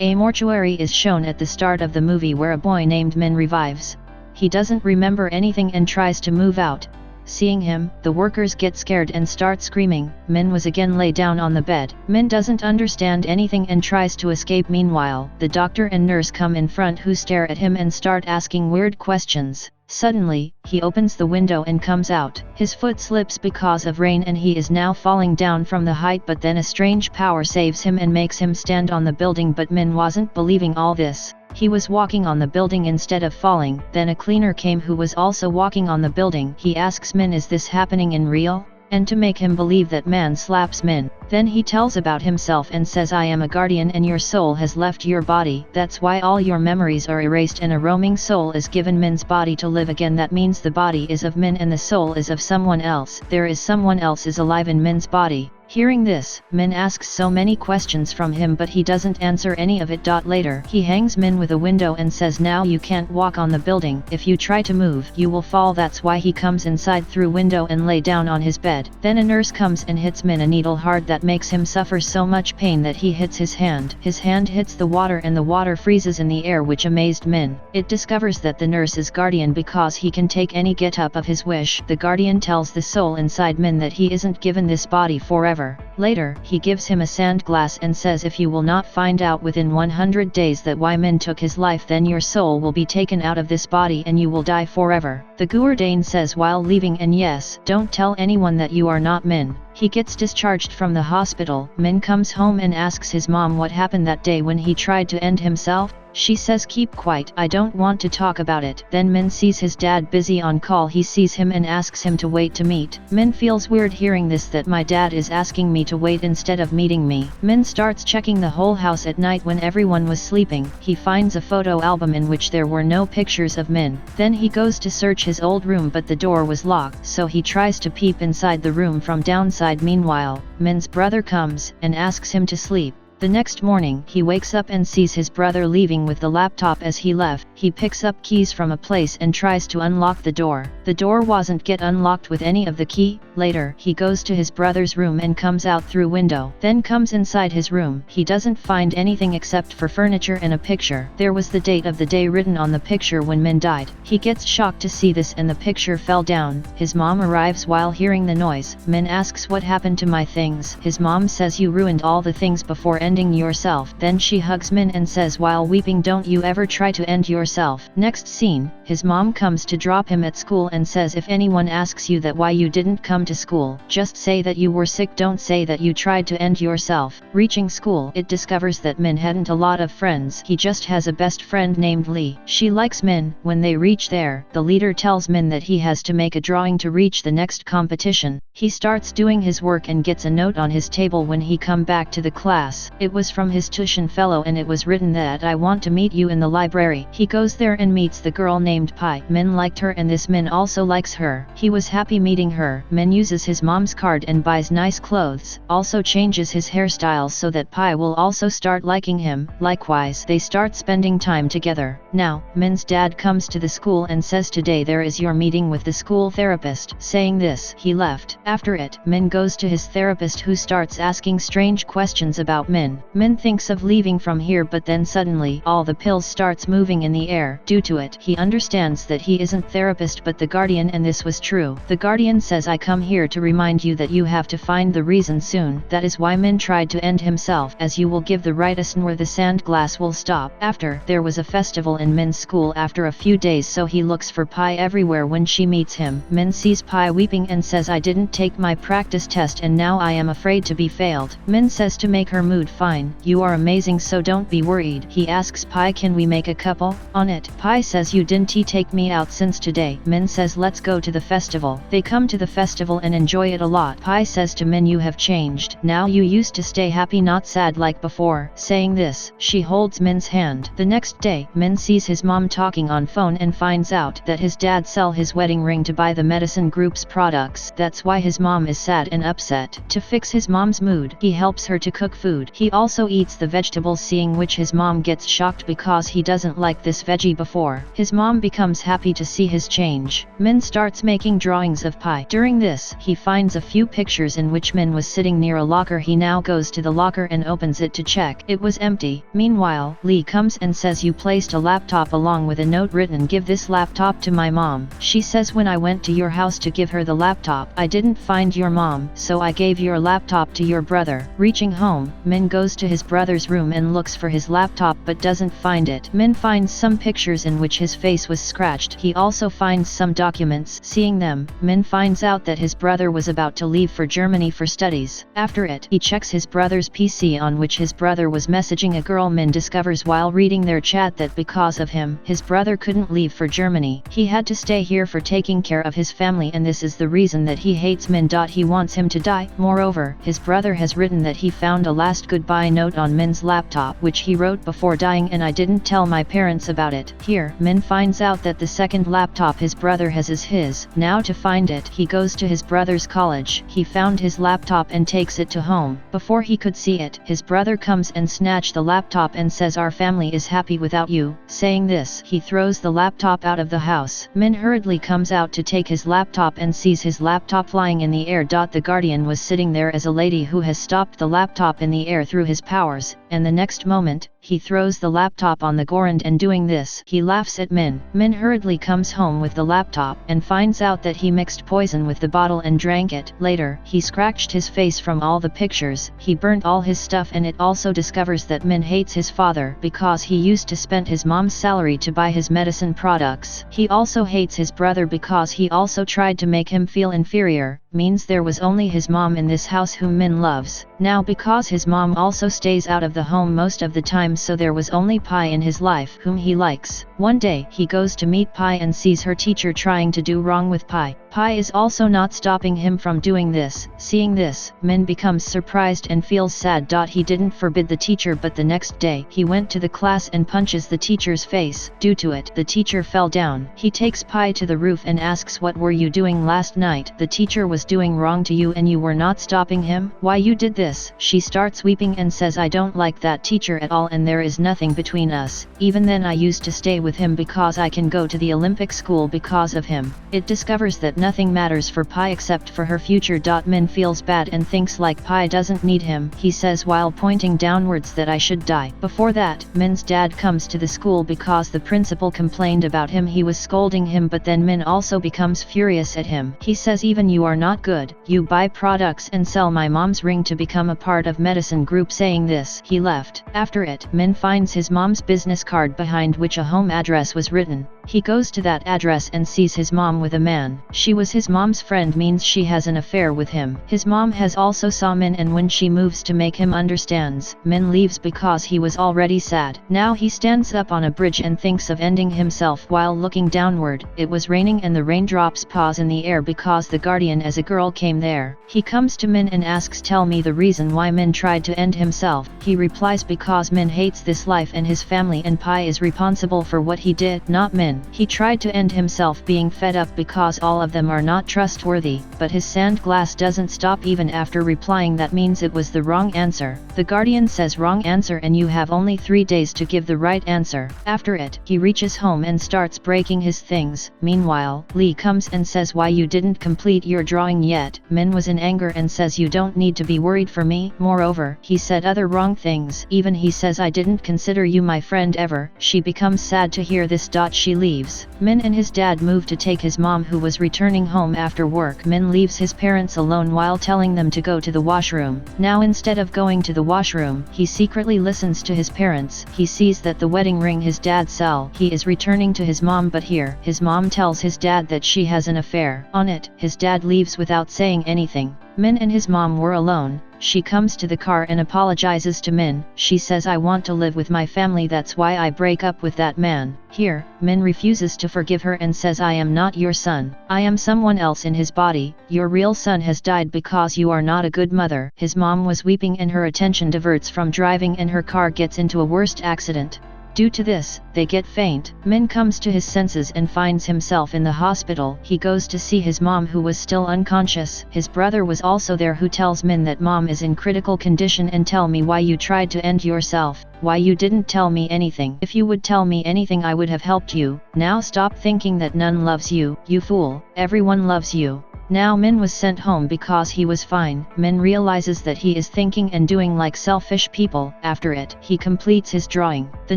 A mortuary is shown at the start of the movie where a boy named Min revives. He doesn't remember anything and tries to move out. Seeing him, the workers get scared and start screaming. Min was again lay down on the bed. Min doesn't understand anything and tries to escape. Meanwhile, the doctor and nurse come in front who stare at him and start asking weird questions. Suddenly, he opens the window and comes out. His foot slips because of rain and he is now falling down from the height, but then a strange power saves him and makes him stand on the building. But Min wasn't believing all this. He was walking on the building instead of falling. Then a cleaner came who was also walking on the building. He asks Min, is this happening in real? And to make him believe that man slaps Min. Then he tells about himself and says, I am a guardian and your soul has left your body. That's why all your memories are erased and a roaming soul is given Min's body to live again. That means the body is of Min and the soul is of someone else. There is someone else is alive in Min's body. Hearing this, Min asks so many questions from him but he doesn't answer any of it. Later, he hangs Min with a window and says, now you can't walk on the building. If you try to move, you will fall. That's why he comes inside through window and lay down on his bed. Then a nurse comes and hits Min a needle hard that makes him suffer so much pain that he hits his hand. His hand hits the water and the water freezes in the air, which amazed Min. It discovers that the nurse is guardian because he can take any get-up of his wish. The guardian tells the soul inside Min that he isn't given this body forever. Later, he gives him a sand glass and says, if you will not find out within 100 days that why Min took his life, then your soul will be taken out of this body and you will die forever. The Goyer says while leaving, and yes, don't tell anyone that you are not Min. He gets discharged from the hospital. Min comes home and asks his mom what happened that day when he tried to end himself. She says, keep quiet, I don't want to talk about it. Then Min sees his dad busy on call. He sees him and asks him to wait to meet. Min feels weird hearing this, that my dad is asking me to wait instead of meeting me. Min starts checking the whole house at night when everyone was sleeping. He finds a photo album in which there were no pictures of Min. Then he goes to search his old room but the door was locked, so he tries to peep inside the room from downside. Meanwhile, Min's brother comes and asks him to sleep. The next morning, he wakes up and sees his brother leaving with the laptop. As he left, he picks up keys from a place and tries to unlock the door. The door wasn't get unlocked with any of the key. Later, he goes to his brother's room and comes out through window. Then comes inside his room. He doesn't find anything except for furniture and a picture. There was the date of the day written on the picture when Min died. He gets shocked to see this and the picture fell down. His mom arrives while hearing the noise. Min asks, what happened to my things? His mom says, you ruined all the things before ending yourself. Then she hugs Min and says while weeping, don't you ever try to end yourself. Next scene, his mom comes to drop him at school and says, if anyone asks you that why you didn't come to school, just say that you were sick, don't say that you tried to end yourself. Reaching school, it discovers that Min hadn't a lot of friends. He just has a best friend named Lee. She likes Min. When they reach there, the leader tells Min that he has to make a drawing to reach the next competition. He starts doing his work and gets a note on his table when he come back to the class. It was from his tuition fellow and it was written that I want to meet you in the library. He goes there and meets the girl named Pi. Min liked her and this Min also likes her. He was happy meeting her. Min uses his mom's card and buys nice clothes, also changes his hairstyle so that Pi will also start liking him. Likewise, they start spending time together. Now, Min's dad comes to the school and says, today there is your meeting with the school therapist. Saying this, he left. After it, Min goes to his therapist who starts asking strange questions about Min. Min thinks of leaving from here but then suddenly all the pills starts moving in the air. Due to it, he understands that he isn't therapist but the guardian, and this was true. The guardian says, I come here to remind you that you have to find the reason soon. That is why Min tried to end himself, as you will give the right asn where the sand glass will stop. After, there was a festival in Min's school after a few days, so he looks for Pi everywhere. When she meets him, Min sees Pi weeping and says, I didn't take my practice test and now I am afraid to be failed. Min says to make her mood fine, you are amazing so don't be worried. He asks Pi, can we make a couple? On it, Pi says, you didn't take me out since today. Min says, let's go to the festival. They come to the festival and enjoy it a lot. Pi says to Min, you have changed. Now you used to stay happy not sad like before. Saying this, she holds Min's hand. The next day, Min sees his mom talking on phone and finds out that his dad sell his wedding ring to buy the medicine group's products. That's why his mom is sad and upset. To fix his mom's mood, he helps her to cook food. He also eats the vegetables, seeing which his mom gets shocked because he doesn't like this veggie before. His mom becomes happy to see his change. Min starts making drawings of Pi. During this, he finds a few pictures in which Min was sitting near a locker. He now goes to the locker and opens it to check. It was empty. Meanwhile, Lee comes and says, "You placed a laptop along with a note written, 'Give this laptop to my mom.' She says, 'When I went to your house to give her the laptop, I didn't find your mom, so I gave your laptop to your brother.'" Reaching home, Min goes to his brother's room and looks for his laptop but doesn't find it. Min finds some pictures in which his face was scratched. He also finds some documents. Seeing them, Min finds out that his brother was about to leave for Germany for studies. After it, he checks his brother's PC on which his brother was messaging a girl. Min discovers while reading their chat that because of him, his brother couldn't leave for Germany. He had to stay here for taking care of his family, and this is the reason that he hates Min. He wants him to die. Moreover, his brother has written that he found a last goodbye note on Min's laptop which he wrote before dying, and I didn't tell my parents about it. Here, Min finds out that the second laptop his brother has is his. Now to find it, he goes to his brother's college. He found his laptop and takes it to home. Before he could see it, his brother comes and snatches the laptop and says, "Our family is happy without you." Saying this, he throws the laptop out of the house. Min hurriedly comes out to take his laptop and sees his laptop flying in the air. The guardian was sitting there as a lady who has stopped the laptop in the air through his powers, and the next moment, he throws the laptop on the ground, and doing this, he laughs at Min. Min hurriedly comes home with the laptop and finds out that he mixed poison with the bottle and drank it. Later, he scratched his face from all the pictures. He burnt all his stuff, and it also discovers that Min hates his father because he used to spend his mom's salary to buy his medicine products. He also hates his brother because he also tried to make him feel inferior. Means there was only his mom in this house whom Min loves. Now because his mom also stays out of the home most of the time, so there was only Pi in his life whom he likes. One day, he goes to meet Pi and sees her teacher trying to do wrong with Pi. Pi is also not stopping him from doing this. Seeing this, Min becomes surprised and feels sad. He didn't forbid the teacher, but the next day, he went to the class and punches the teacher's face. Due to it, the teacher fell down. He takes Pi to the roof and asks, "What were you doing last night? The teacher was doing wrong to you and you were not stopping him? Why you did this?" She starts weeping and says, "I don't like that teacher at all, and there is nothing between us. Even then I used to stay with him because I can go to the Olympic school because of him." It discovers that nothing matters for Pi except for her future. Min feels bad and thinks like Pi doesn't need him. He says while pointing downwards that I should die. Before that, Min's dad comes to the school because the principal complained about him. He was scolding him, but then Min also becomes furious at him. He says, "Even you are not good. You buy products and sell my mom's ring to become a part of medicine group." Saying this, he left. After it, Min finds his mom's business card behind which a home address was written. He goes to that address and sees his mom with a man. She was his mom's friend, means she has an affair with him. His mom has also saw Min, and when she moves to make him understands, Min leaves because he was already sad. Now he stands up on a bridge and thinks of ending himself while looking downward. It was raining and the raindrops pause in the air because the guardian as a girl came there. He comes to Min and asks, "Tell me the reason why Min tried to end himself." He replies, "Because Min hates this life and his family, and Pi is responsible for what he did, not Min. He tried to end himself being fed up because all of them are not trustworthy." But his sand glass doesn't stop even after replying. That means it was the wrong answer. The guardian says, "Wrong answer, and you have only 3 days to give the right answer." After it, he reaches home and starts breaking his things. Meanwhile, Lee comes and says, "Why you didn't complete your drawing yet?" Min was in anger and says, "You don't need to be worried for me." Moreover, he said other wrong things. Even he says, "I didn't consider you my friend ever." She becomes sad to hear this. She leaves. Min and his dad move to take his mom, who was returning home after work. Min leaves his parents alone while telling them to go to the washroom. Now instead of going to the washroom, he secretly listens to his parents. He sees that the wedding ring his dad sell. He is returning to his mom, but here, his mom tells his dad that she has an affair. On it, his dad leaves without saying anything. Min and his mom were alone. She comes to the car and apologizes to Min. She says, "I want to live with my family, that's why I break up with that man." Here, Min refuses to forgive her and says, "I am not your son. I am someone else in his body. Your real son has died because you are not a good mother." His mom was weeping and her attention diverts from driving and her car gets into a worst accident. Due to this, they get faint. Min comes to his senses and finds himself in the hospital. He goes to see his mom, who was still unconscious. His brother was also there, who tells Min that mom is in critical condition and tell me why you tried to end yourself, why you didn't tell me anything. If you would tell me anything I would have helped you. Now stop thinking that none loves you, you fool, everyone loves you. Now Min was sent home because he was fine. Min realizes that he is thinking and doing like selfish people. After it, he completes his drawing. The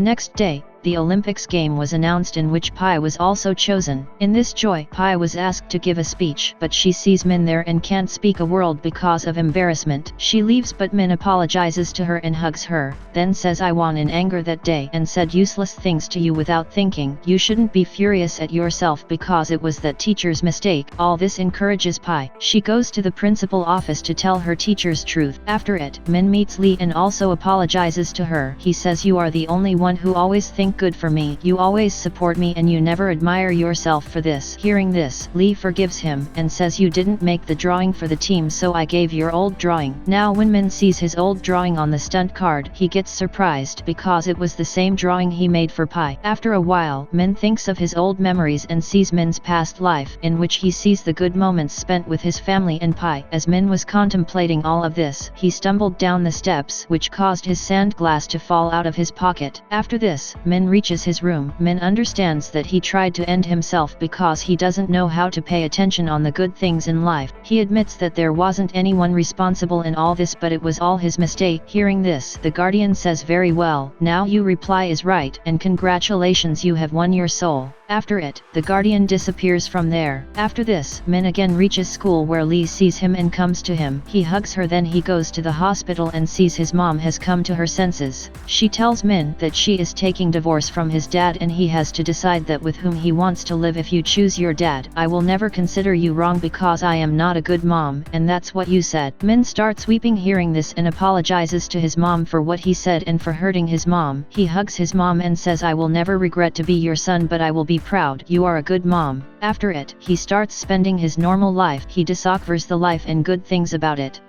next day, the Olympics game was announced, in which Pai was also chosen. In this joy, Pai was asked to give a speech, but she sees Min there and can't speak a word because of embarrassment. She leaves, but Min apologizes to her and hugs her, then says I won in anger that day and said useless things to you without thinking. You shouldn't be furious at yourself because it was that teacher's mistake. All this encourages Pai. She goes to the principal office to tell her teacher's truth. After it, Min meets Lee and also apologizes to her. He says you are the only one who always thinks good for me. You always support me and you never admire yourself for this. Hearing this, Lee forgives him and says you didn't make the drawing for the team, so I gave your old drawing. Now when Min sees his old drawing on the stunt card, he gets surprised because it was the same drawing he made for Pai. After a while, Min thinks of his old memories and sees Min's past life, in which he sees the good moments spent with his family and Pai. As Min was contemplating all of this, he stumbled down the steps, which caused his sand glass to fall out of his pocket. After this, Min reaches his room. Min understands that he tried to end himself because he doesn't know how to pay attention on the good things in life. He admits that there wasn't anyone responsible in all this, but it was all his mistake. Hearing this, the guardian says very well, now you reply is right, and congratulations, you have won your soul. After it, the guardian disappears from there. After this, Min again reaches school, where Lee sees him and comes to him. He hugs her, then he goes to the hospital and sees his mom has come to her senses. She tells Min that she is taking divorce from his dad and he has to decide that with whom he wants to live. If you choose your dad, I will never consider you wrong because I am not a good mom, and that's what you said. Min starts weeping hearing this and apologizes to his mom for what he said and for hurting his mom. He hugs his mom and says I will never regret to be your son, but I will be proud. You are a good mom. After it, he starts spending his normal life. He discovers the life and good things about it.